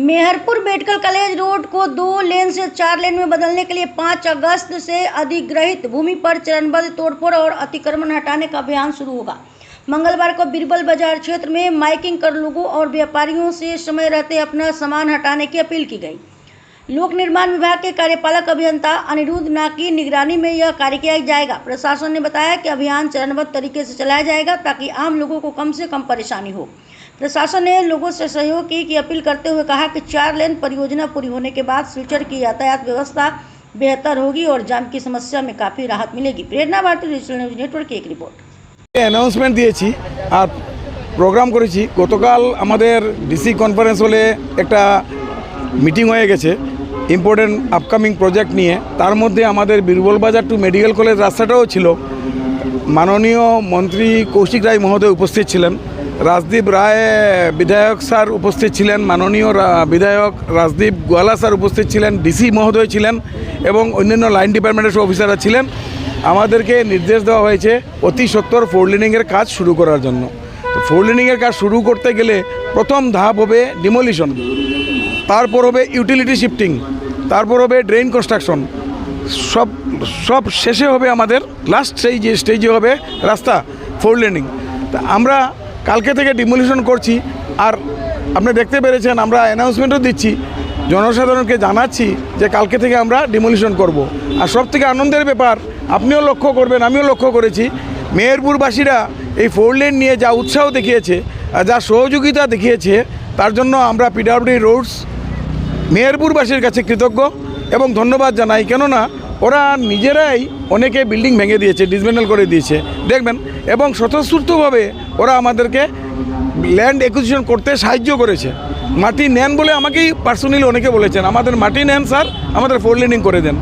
Mehrpur medical college road को 2 लेन से 4 लेन में बदलने के लिए 5 अगस्त से अधिग्रहित भूमि पर चरणबद्ध तोड़फोड़ और अतिक्रमण हटाने का अभियान शुरू होगा। मंगलवार को बिरबल बाजार क्षेत्र में माइकिंग कर लोगों और व्यापारियों से समय रहते अपना सामान हटाने की अपील की गई। लोक निर्माण विभाग के कार्यपालक अभियंता अनिरुद्ध ना की निगरानी में यह कार्य किया जाएगा। प्रशासन ने बताया कि अभियान चरणबद्ध तरीके से चलाया जाएगा ताकि आम लोगों को कम से कम परेशानी हो। प्रशासन ने लोगों से सहयोग की अपील करते हुए कहा कि 4 लेन परियोजना पूरी होने के बाद सिलचर की यातायात व्यवस्था बेहतर होगी और जाम की समस्या में काफ़ी राहत मिलेगी। प्रेरणा भारती डिजिटल न्यूज नेटवर्क की एक रिपोर्ट। अनाउंसमेंट दिएছি আর প্রোগ্রাম করেছি। গতকাল আমাদের ডিসি কনফারেন্স হলে একটা মিটিং হয়ে গেছে ইম্পর্টেন্ট আপকামিং প্রজেক্ট নিয়ে। তার মধ্যে আমাদের বিরবল বাজার টু মেডিকেল কলেজ রাস্তাটাও ছিল। মাননীয় মন্ত্রী কৌশিক রায় মহোদয় উপস্থিত ছিলেন, রাজদীপ রায় বিধায়ক স্যার উপস্থিত ছিলেন, মাননীয় বিধায়ক রাজদীপ গোয়ালা স্যার উপস্থিত ছিলেন, ডিসি মহোদয় ছিলেন এবং অন্যান্য লাইন ডিপার্টমেন্টের সব অফিসাররা ছিলেন। আমাদেরকে নির্দেশ দেওয়া হয়েছে অতি সত্বর 4 লেনিংয়ের কাজ শুরু করার জন্য। 4 লেনিংয়ের কাজ শুরু করতে গেলে প্রথম ধাপ হবে ডিমোলিশন, তারপর হবে ইউটিলিটি শিফটিং, তারপর হবে ড্রেন কনস্ট্রাকশন, সব শেষে হবে আমাদের লাস্ট স্টেজে হবে রাস্তা 4 লেনিং। তা আমরা কালকে থেকে ডিমোলিশন করছি। আর আপনি দেখতে পেরেছেন আমরা অ্যানাউন্সমেন্টও দিচ্ছি, জনসাধারণকে জানাচ্ছি যে কালকে থেকে আমরা ডিমোলিশন করব। আর সবথেকে আনন্দের ব্যাপার আপনিও লক্ষ্য করবেন, আমিও লক্ষ্য করেছি, মেহেরপুরবাসীরা এই 4 লেন নিয়ে যা উৎসাহ দেখিয়েছে, যা সহযোগিতা দেখিয়েছে, তার জন্য আমরা পিডব্লিউডি রোডস মেহেরপুরবাসীর কাছে কৃতজ্ঞ এবং ধন্যবাদ জানাই। কেননা ওরা নিজেরাই অনেকে বিল্ডিং ভেঙে দিয়েছে, ডিসমেন্টল করে দিয়েছে দেখবেন, এবং স্বতঃস্ফূর্তভাবে ওরা আমাদেরকে ল্যান্ড অ্যাকুইজিশন করতে সাহায্য করেছে। মাটি নেন বলে আমাকেই পার্সোনালি অনেকে বলেছেন আমাদের মাটি নেন স্যার, আমাদের 4 লেনিং করে দেন।